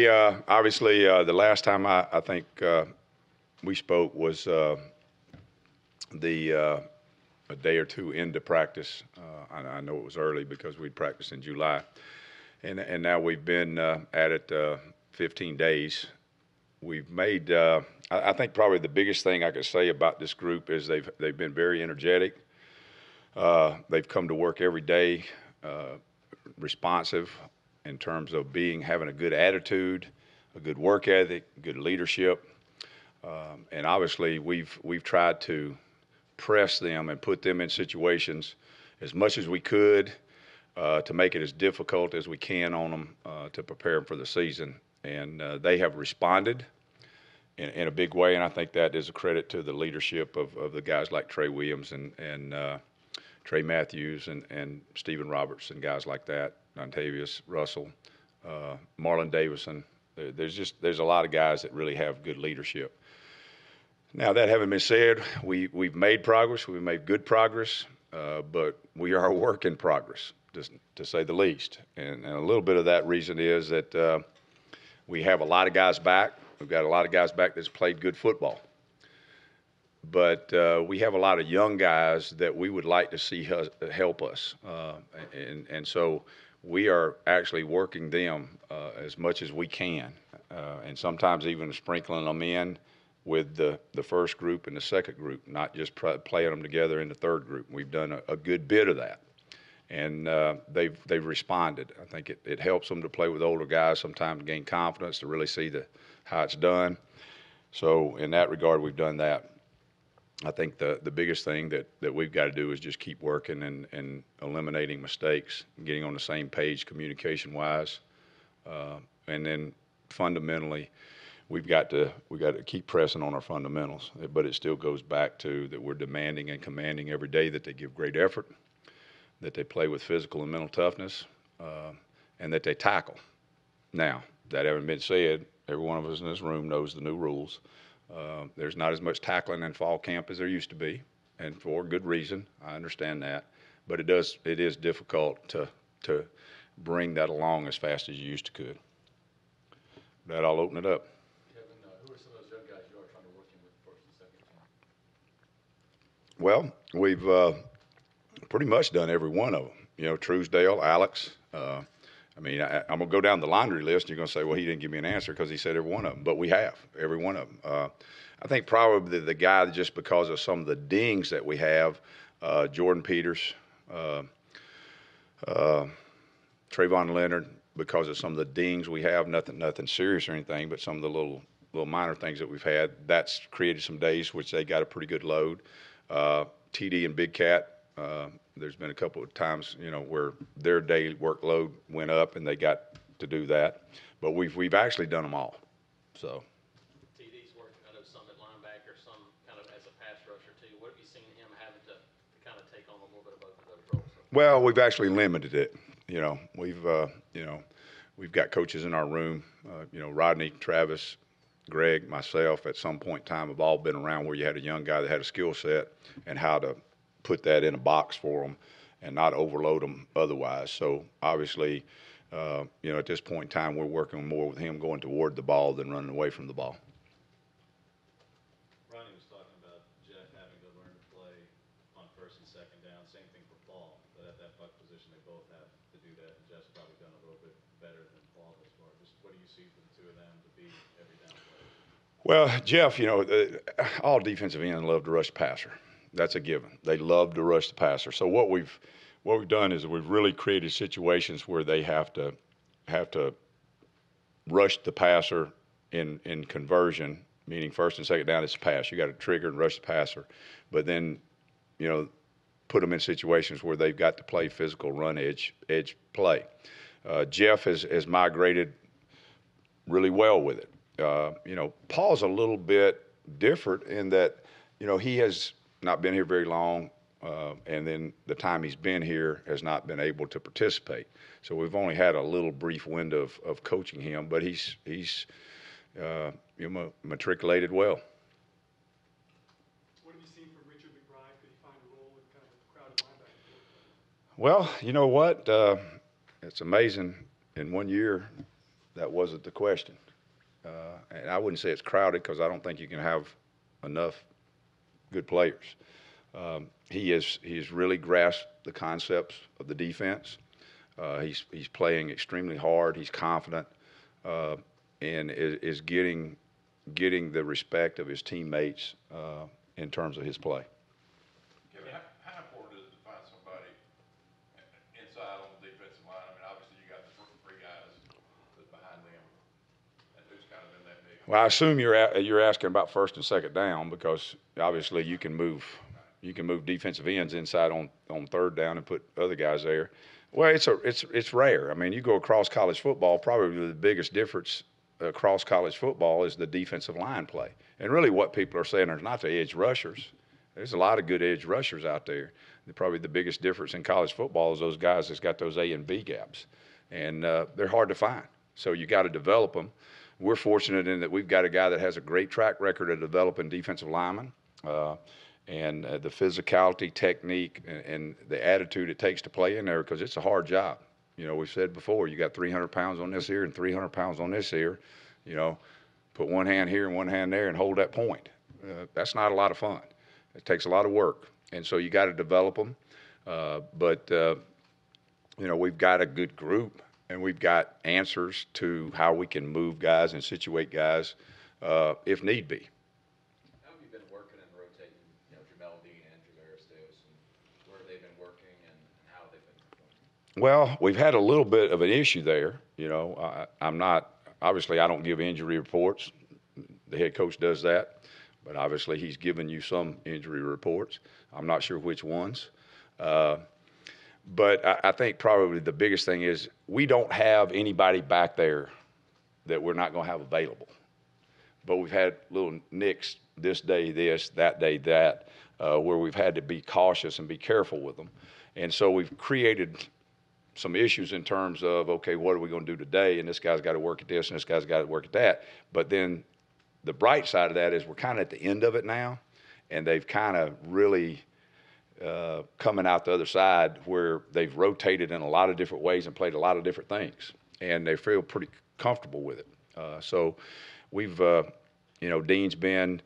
Obviously, the last time I think we spoke was the a day or two into practice. I know it was early because we'd practiced in July, and now we've been at it 15 days. We've made. I think probably the biggest thing I could say about this group is they've been very energetic. They've come to work every day, responsive in terms of having a good attitude, a good work ethic, good leadership, and obviously we've tried to press them and put them in situations as much as we could to make it as difficult as we can on them to prepare them for the season. And they have responded in a big way, and I think that is a credit to the leadership of the guys like Trey Williams and Trey Matthews and Stephen Roberts and guys like that, Dontavius Russell, Marlon Davison. There's a lot of guys that really have good leadership. Now, that having been said, we've made progress. We've made good progress, but we are a work in progress, just to say the least. And a little bit of that reason is that we have a lot of guys back. We've got a lot of guys back that's played good football. But we have a lot of young guys that we would like to see help us. And so we are actually working them as much as we can, and sometimes even sprinkling them in with the first group and the second group, not just playing them together in the third group. We've done a good bit of that, and they've responded. I think it helps them to play with older guys sometimes to gain confidence, to really see how it's done. So in that regard, we've done that. I think the biggest thing that we've got to do is just keep working and eliminating mistakes, getting on the same page communication-wise, and then fundamentally, we've got to keep pressing on our fundamentals. But it still goes back to that we're demanding and commanding every day that they give great effort, that they play with physical and mental toughness, and that they tackle. Now, that having been said, every one of us in this room knows the new rules. There's not as much tackling in fall camp as there used to be, and for good reason. I understand that, but it is difficult to bring that along as fast as you used to could. That I'll open it up. Kevin, who are some of those young guys you are trying to work in with the first and second team? Well, we've pretty much done every one of them. You know, Truesdale, Alex. I'm going to go down the laundry list, and you're going to say, well, he didn't give me an answer because he said every one of them. But we have, every one of them. I think probably the guy, just because of some of the dings that we have, Jordan Peters, Trayvon Leonard, because of some of the dings we have, nothing serious or anything, but some of the little minor things that we've had, that's created some days which they got a pretty good load. TD and Big Cat, there's been a couple of times, where their daily workload went up and they got to do that. But we've actually done them all. So. TD's working, I know, some at linebacker, some kind of as a pass rusher too. What have you seen him having to kind of take on a little bit of both of those roles? Well, we've actually limited it. We've got coaches in our room. Rodney, Travis, Greg, myself, at some point in time, have all been around where you had a young guy that had a skill set and how to put that in a box for them and not overload them otherwise. So obviously, at this point in time, we're working more with him going toward the ball than running away from the ball. Ronnie was talking about Jeff having to learn to play on first and second down. Same thing for Paul, but at that buck position, they both have to do that, and Jeff's probably done a little bit better than Paul this far. Just what do you see from the two of them to be every down players? Well, Jeff, all defensive ends love to rush the passer. That's a given. They love to rush the passer. So what we've done is we've really created situations where they have to rush the passer in conversion, meaning first and second down, it's a pass. You got to trigger and rush the passer, but then put them in situations where they've got to play physical run edge play. Jeff has migrated really well with it. Paul's a little bit different in that he has not been here very long, and then the time he's been here has not been able to participate. So we've only had a little brief window of coaching him, but he's matriculated well. What have you seen from Richard McBride? Could he find a role in kind of a crowded linebacker? Well, you know what? It's amazing. In 1 year, That wasn't the question. And I wouldn't say it's crowded because I don't think you can have enough good players. He has really grasped the concepts of the defense. He's playing extremely hard. He's confident, and is getting the respect of his teammates in terms of his play. Kevin, how important is it to find somebody inside on the defensive line? I mean, obviously you got the three guys that's behind them, and who's kind of in that mix? Well, I assume you're asking about first and second down because obviously you can move defensive ends inside on third down and put other guys there. Well, it's rare. I mean, you go across college football, probably the biggest difference across college football is the defensive line play. And really what people are saying is not the edge rushers. There's a lot of good edge rushers out there. Probably the biggest difference in college football is those guys that's got those A and B gaps. And they're hard to find. So you got to develop them. We're fortunate in that we've got a guy that has a great track record of developing defensive linemen. And the physicality, technique, and the attitude it takes to play in there because it's a hard job. You know, we've said before, you got 300 pounds on this ear and 300 pounds on this ear. You know, put one hand here and one hand there and hold that point. That's not a lot of fun. It takes a lot of work. And so you got to develop them. You know, we've got a good group, and we've got answers to how we can move guys and situate guys if need be. How have you been working and rotating, you know, Jamel Dean and Javarius Davis, and where have they been working and how have they been performing? Well, we've had a little bit of an issue there. You know, I'm not – obviously I don't give injury reports. The head coach does that. But obviously he's given you some injury reports. I'm not sure which ones. But I think probably the biggest thing is we don't have anybody back there that we're not going to have available. But we've had little nicks this day this, that day that, where we've had to be cautious and be careful with them. And so we've created some issues in terms of, okay, what are we going to do today? And this guy's got to work at this and this guy's got to work at that. But then the bright side of that is we're kind of at the end of it now, and they've kind of really coming out the other side where they've rotated in a lot of different ways and played a lot of different things, and they feel pretty comfortable with it. So we've, you know, Dean's been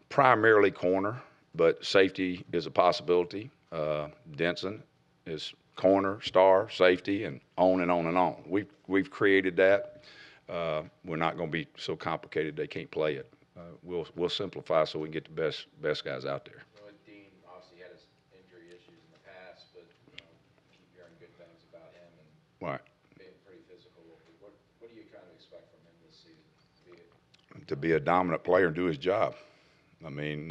primarily corner, but safety is a possibility. Denson is corner, star, safety, and on and on and on. We've created that. We're not going to be so complicated they can't play it. We'll simplify so we can get the best guys out there. Well, Dean obviously had his injury issues in the past, but you know, keep hearing good things about him and Right. being pretty physical. What do you kind of expect from him this season? To be a dominant player and do his job. I mean,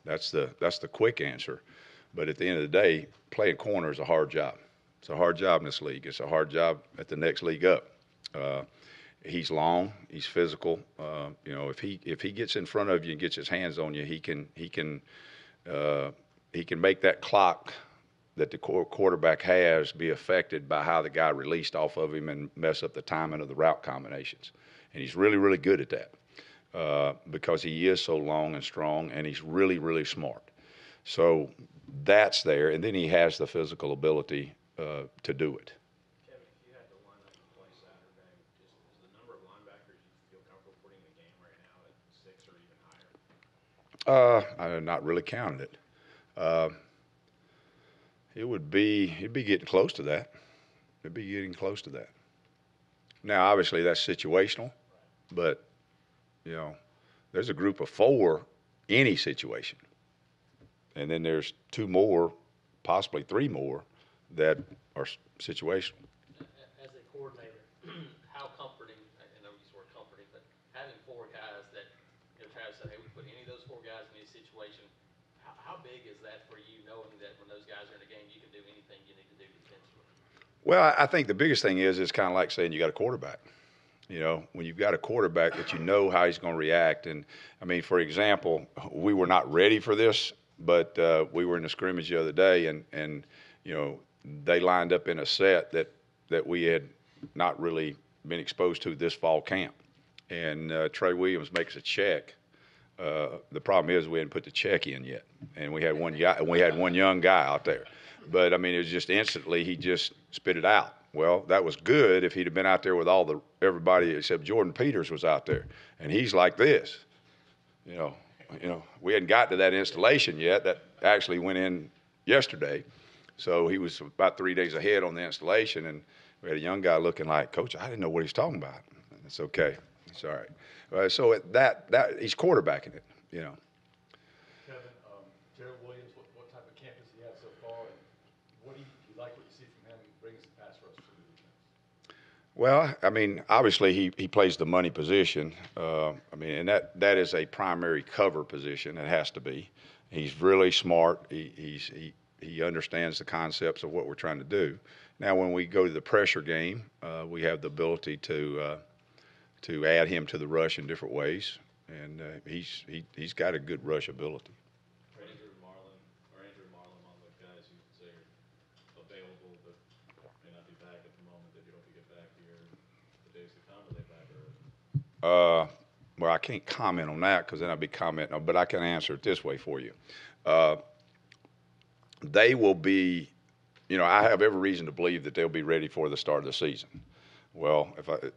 that's the quick answer. But at the end of the day, playing corner is a hard job. It's a hard job in this league. It's a hard job at the next league up. He's long. He's physical. You know, if he gets in front of you and gets his hands on you, he can make that clock that the quarterback has be affected by how the guy released off of him and mess up the timing of the route combinations. And he's really, really good at that because he is so long and strong, and he's really, really smart. So that's there, and then he has the physical ability to do it. Kevin, if you had to line up to play Saturday, is the number of linebackers you feel comfortable putting in the game right now at 6 or even higher? I have not really counted it. It'd be getting close to that. It'd be getting close to that. Now, obviously, that's situational, but, you know, there's a group of 4 any situation. And then there's 2 more, possibly 3 more, that are situational. As a coordinator, how comforting, I know you use the word comforting, but having 4 guys that, you know, Travis said, hey, we put any of those 4 guys in any situation, how big is that for you, knowing that when those guys are in the game, you can do anything you need to do defensively? Well, I think the biggest thing is it's kind of like saying you got a quarterback. You know, when you've got a quarterback that you know how he's going to react. And, I mean, for example, we were not ready for this, but we were in a scrimmage the other day, and you know, they lined up in a set that we had not really been exposed to this fall camp. And Trey Williams makes a check. The problem is we hadn't put the check in yet, and we had one young guy out there. But I mean, it was just instantly he just spit it out, Well, that was good if he'd have been out there with everybody except Jordan Peters was out there, and he's like this. You know, we hadn't got to that installation yet. That actually went in yesterday, so he was about 3 days ahead on the installation, and we had a young guy looking like, Coach, I didn't know what he's talking about. It's okay. It's all right. So he's quarterbacking it. You know. Kevin, Jared Williams, what type of camp has he had so far, and what do you like what you see from him bringing some pass rush to the defense? Well, I mean, obviously he plays the money position. I mean, and that is a primary cover position. It has to be. He's really smart. He understands the concepts of what we're trying to do. Now, when we go to the pressure game, we have the ability to add him to the rush in different ways, and he's got a good rush ability. Andrew Marlin among the guys you would say are available but may not be back at the moment that you hope to get back here in the days to come? Are they back early? Well, I can't comment on that because then I'd be commenting, but I can answer it this way for you. They will be, I have every reason to believe that they'll be ready for the start of the season. Well,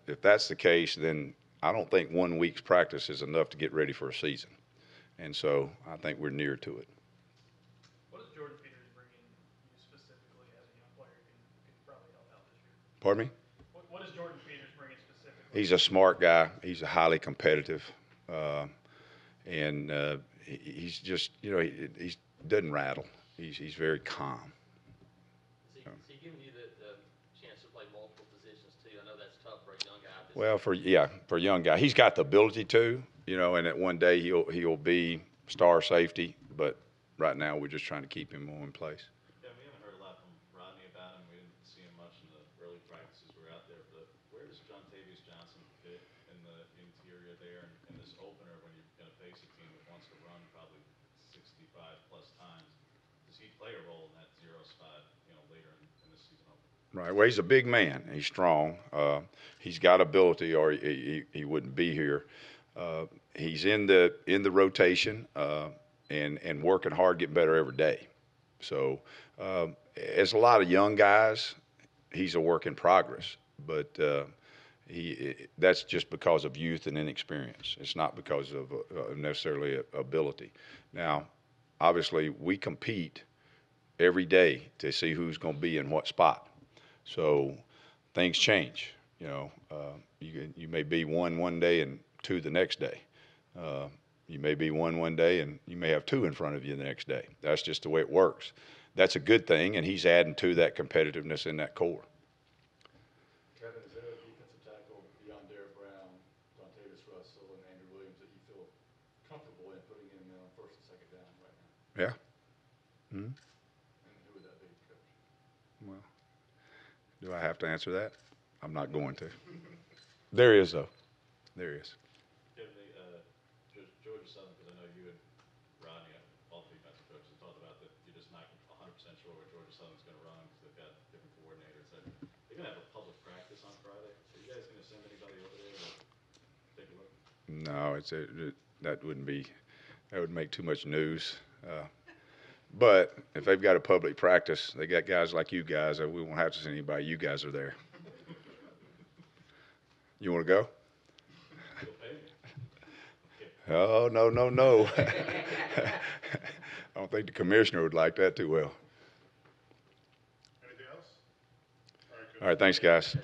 if that's the case, then I don't think 1 week's practice is enough to get ready for a season. And so I think we're near to it. What does Jordan Peters bring in you specifically as a young player can probably help out this year? Pardon me? What does Jordan Peters bring in specifically? He's a smart guy. He's highly competitive. And he's just, he doesn't rattle. He's very calm. Is he giving you the chance to play multiple positions too? I know that's tough for a young guy. Well, for a young guy, he's got the ability to, and that one day he'll be star safety. But right now, we're just trying to keep him in place. Yeah, we haven't heard a lot from Rodney about him. We didn't see him much in the early practices we were out there. But where does John Tavius Johnson fit in the interior there in this opener when you're going to face a team that wants to run probably 65 plus times? Does he play a role in that 0 spot, later in the season opener? Right. Well, he's a big man. He's strong. He's got ability, or he wouldn't be here. He's in the rotation and working hard, getting better every day. So, as a lot of young guys, he's a work in progress. But that's just because of youth and inexperience. It's not because of necessarily ability. Now, obviously, we compete every day to see who's going to be in what spot. So things change. You may be one day and 2 the next day. You may be one day and you may have 2 in front of you the next day. That's just the way it works. That's a good thing, and he's adding to that competitiveness in that core. Kevin, is there a defensive tackle beyond Derek Brown, Dontavius Russell, and Andrew Williams that you feel comfortable in putting in first and second down right now? Yeah. Mm-hmm. And who would that be, Coach? Well, do I have to answer that? I'm not going to. There is, though. There is. Kevin, Georgia Southern, because I know you and Rodney, all the defensive coaches, talked about that you're just not 100% sure what Georgia Southern's going to run because they've got different coordinators. They're going to have a public practice on Friday. Are you guys going to send anybody over there to take a look? No, that wouldn't be. That would make too much news. But if they've got a public practice, they got guys like you guys. We won't have to send anybody. You guys are there. You want to go? You'll pay me. Oh, no. I don't think the commissioner would like that too well. Anything else? All right, thanks, guys.